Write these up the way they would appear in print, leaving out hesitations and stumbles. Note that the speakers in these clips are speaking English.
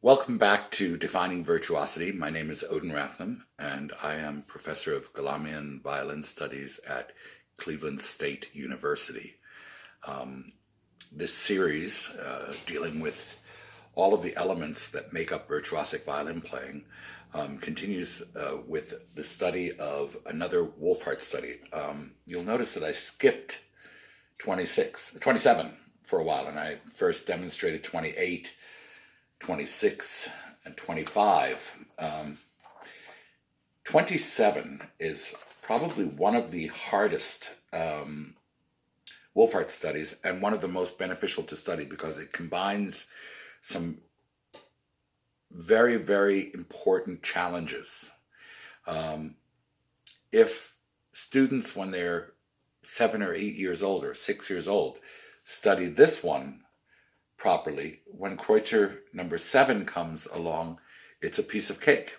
Welcome back to Defining Virtuosity. My name is Odin Rathnam, and I am Professor of Galamian Violin Studies at Cleveland State University. This series, dealing with all of the elements that make up virtuosic violin playing, continues with the study of another Wolfhardt study. You'll notice that I skipped 27 for a while, and I first demonstrated 28, 26, and 25. 27 is probably one of the hardest Wolfhardt studies and one of the most beneficial to study because it combines some very, very important challenges. If students, when they're 7 or 8 years old or 6 years old, study this one properly, when Kreutzer number 7 comes along, it's a piece of cake.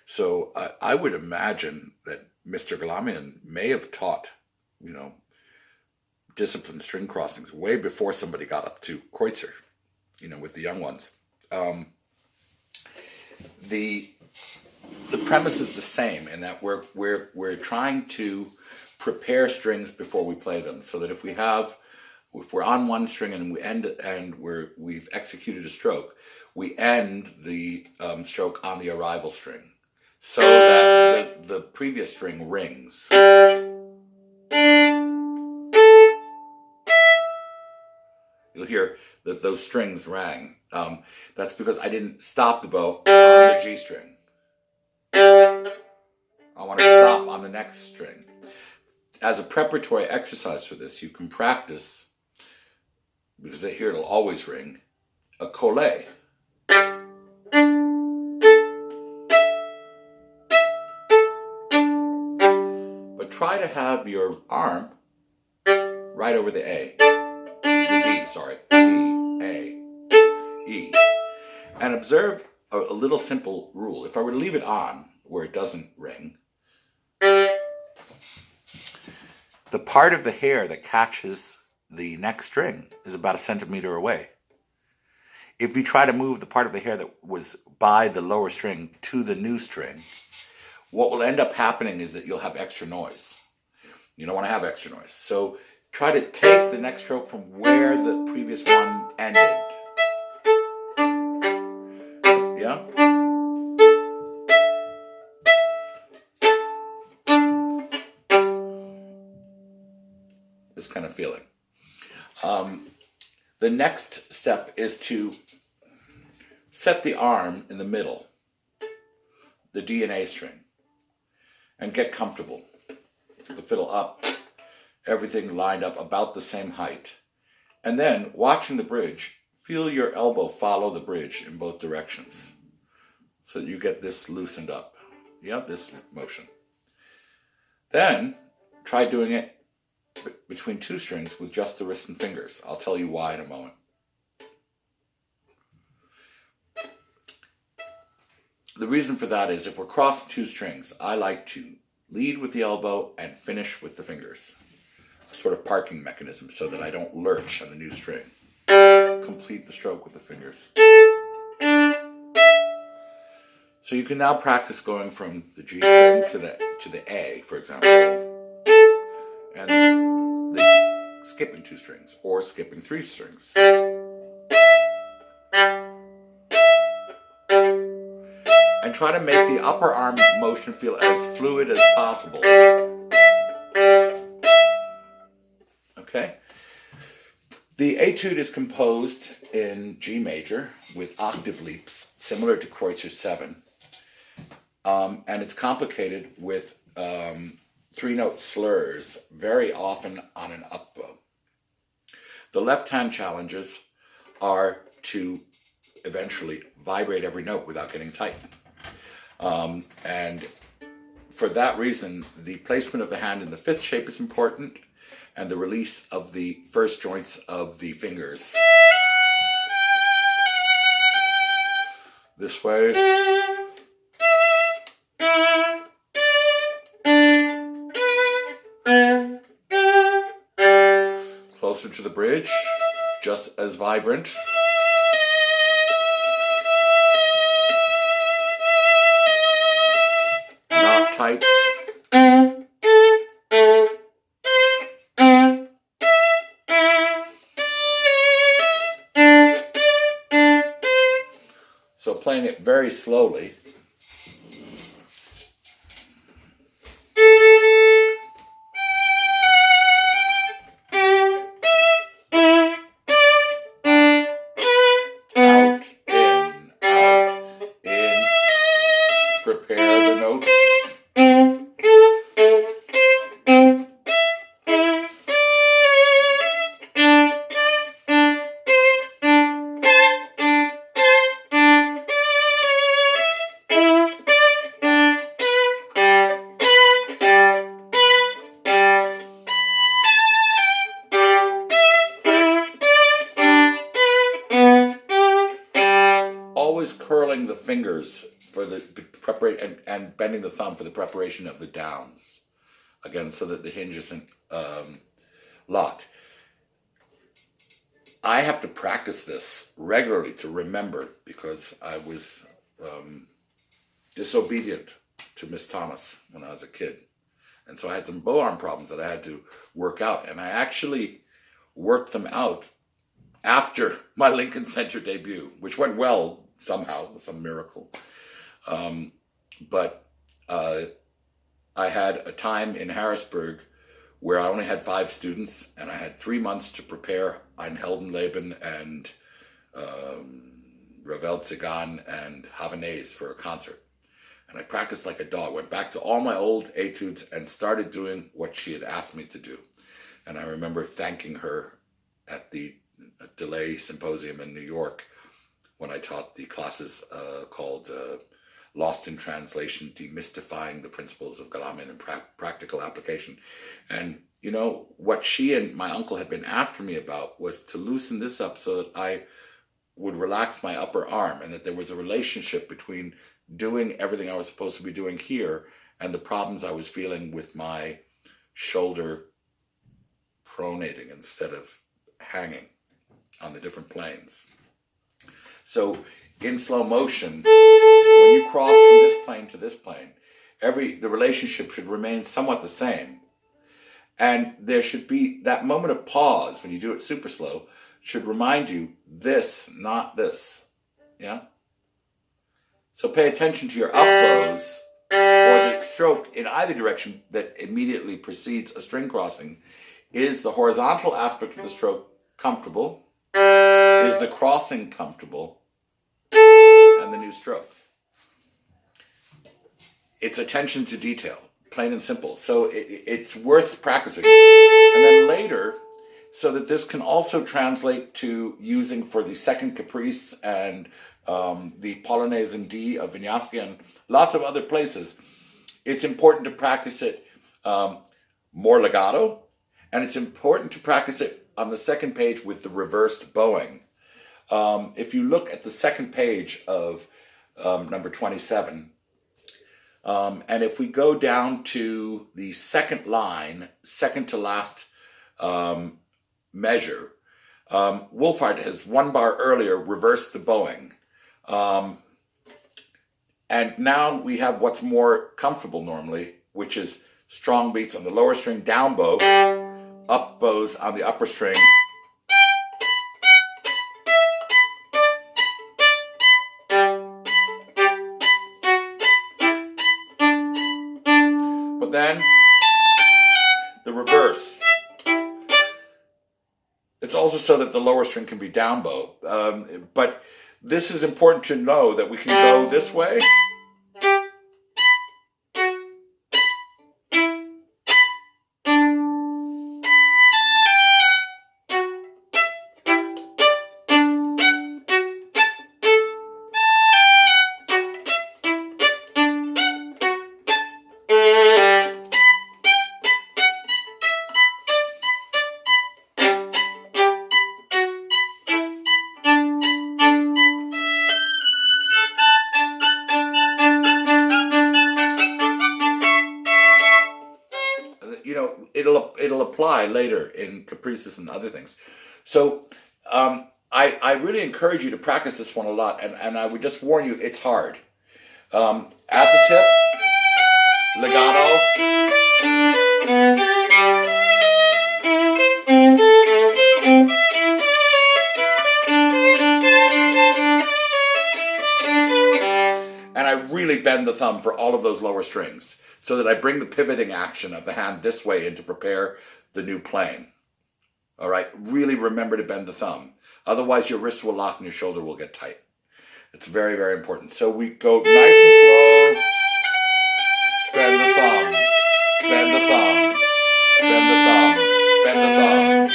So I would imagine that Mr. Galamian may have taught, disciplined string crossings way before somebody got up to Kreutzer, with the young ones. The premise is the same in that we're trying to prepare strings before we play them, so that if we're on one string and we've executed a stroke, we end the stroke on the arrival string, so that the previous string rings. You'll hear that those strings rang. That's because I didn't stop the bow on the G string. I want to stop on the next string. As a preparatory exercise for this, you can practice, because here it'll always ring, a collet. But try to have your arm right over the A. The D, sorry. D, A, E. And observe a little simple rule. If I were to leave it on where it doesn't ring, the part of the hair that catches the next string is about 1 centimeter away. If you try to move the part of the hair that was by the lower string to the new string, what will end up happening is that you'll have extra noise. You don't want to have extra noise. So try to take the next stroke from where the previous one ended. Yeah? This kind of feeling. The next step is to set the arm in the middle, the D and A string, and get comfortable. The fiddle up, everything lined up about the same height. And then, watching the bridge, feel your elbow follow the bridge in both directions so that you get this loosened up. This motion. Then, try doing it between two strings with just the wrist and fingers. I'll tell you why in a moment. The reason for that is if we're crossing two strings, I like to lead with the elbow and finish with the fingers. A sort of parking mechanism so that I don't lurch on the new string. Complete the stroke with the fingers. So you can now practice going from the G string to the A, for example, and the skipping two strings or skipping three strings. And try to make the upper arm motion feel as fluid as possible. Okay? The etude is composed in G major with octave leaps, similar to Kreutzer 7. And it's complicated with three-note slurs, very often on an up bow. The left-hand challenges are to eventually vibrate every note without getting tight. And for that reason, the placement of the hand in the fifth shape is important, and the release of the first joints of the fingers. This way. Closer to the bridge, just as vibrant. tight. So playing it very slowly. Out, in, prepare the notes. Always curling the fingers for the preparation and bending the thumb for the preparation of the downs. Again, so that the hinge isn't locked. I have to practice this regularly to remember because I was disobedient to Miss Thomas when I was a kid. And so I had some bow arm problems that I had to work out. And I actually worked them out after my Lincoln Center debut, which went well somehow, some miracle. But I had a time in Harrisburg where I only had 5 students, and I had 3 months to prepare Ein Heldenleben and Ravel Tzigane and Havanaise for a concert. And I practiced like a dog, went back to all my old etudes and started doing what she had asked me to do. And I remember thanking her at the Delay Symposium in New York when I taught the classes called Lost in Translation, Demystifying the Principles of Galamien in Practical Application. And, you know, what she and my uncle had been after me about was to loosen this up so that I would relax my upper arm and that there was a relationship between doing everything I was supposed to be doing here and the problems I was feeling with my shoulder pronating instead of hanging on the different planes. So in slow motion, when you cross from this plane to this plane, the relationship should remain somewhat the same. And there should be that moment of pause when you do it super slow should remind you this, not this. Yeah? So pay attention to your up bows or the stroke in either direction that immediately precedes a string crossing. Is the horizontal aspect of the stroke comfortable? Is the crossing comfortable? And the new stroke. It's attention to detail, plain and simple. So it's worth practicing. And then later, so that this can also translate to using for the second caprice and the Polonaise in D of Wieniawski and lots of other places, it's important to practice it more legato, and it's important to practice it on the second page with the reversed bowing. If you look at the second page of number 27, and if we go down to the second line, second to last measure, Wolfhard has 1 bar earlier reversed the bowing. And now we have what's more comfortable normally, which is strong beats on the lower string, down bow, up bows on the upper string. But then the reverse. It's also so that the lower string can be down bow. But this is important to know that we can go this way. You know, it'll apply later in caprices and other things. So I really encourage you to practice this one a lot, and I would just warn you, it's hard. At the tip, legato. And I really bend the thumb for all of those lower strings so that I bring the pivoting action of the hand this way in to prepare the new playing. All right, really remember to bend the thumb. Otherwise your wrist will lock and your shoulder will get tight. It's very, very important. So we go nice and slow. Bend the thumb, bend the thumb, bend the thumb, bend the thumb.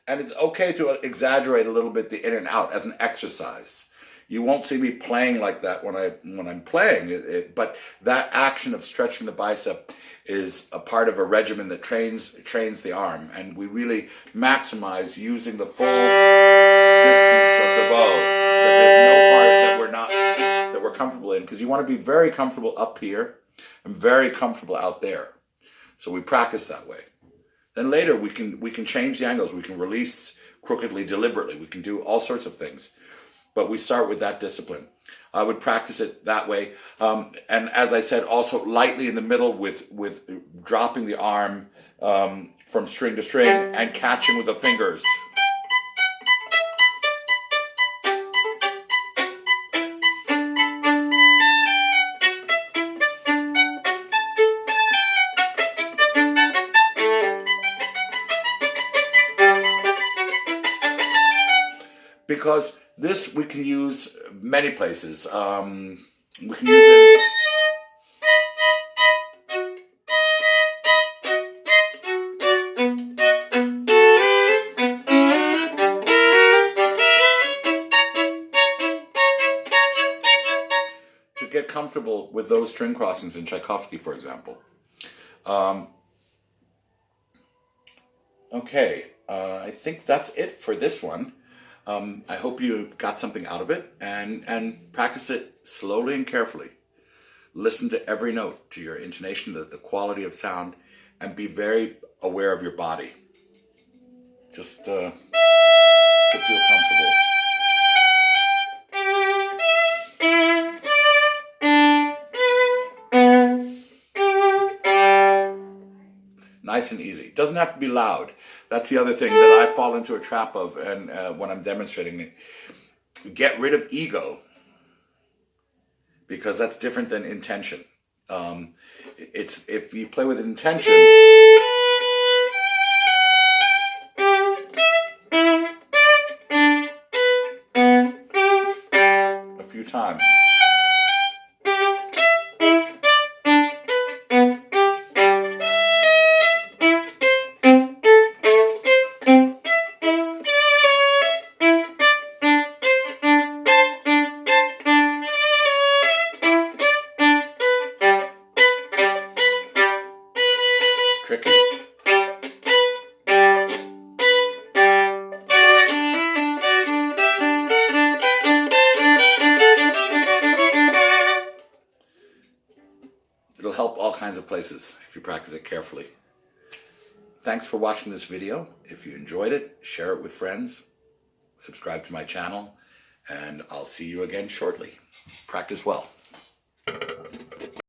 And it's okay to exaggerate a little bit the in and out as an exercise. You won't see me playing like that when I'm playing, but that action of stretching the bicep is a part of a regimen that trains the arm, and we really maximize using the full distance of the bow. That there's no part that we're comfortable in, because you want to be very comfortable up here and very comfortable out there. So we practice that way. Then later we can change the angles. We can release crookedly, deliberately. We can do all sorts of things. But we start with that discipline. I would practice it that way. And as I said, also lightly in the middle with dropping the arm from string to string and catching with the fingers. Because this we can use many places. We can use it. To get comfortable with those string crossings in Tchaikovsky, for example. Okay, I think that's it for this one. I hope you got something out of it, and practice it slowly and carefully. Listen to every note, to your intonation, the quality of sound, and be very aware of your body. Just to feel comfortable. Nice and easy. It doesn't have to be loud. That's the other thing that I fall into a trap of, and when I'm demonstrating it. Get rid of ego, because that's different than intention. It's if you play with intention. A few times. Tricky. It'll help all kinds of places if you practice it carefully. Thanks for watching this video. If you enjoyed it, share it with friends, subscribe to my channel, and I'll see you again shortly. Practice well.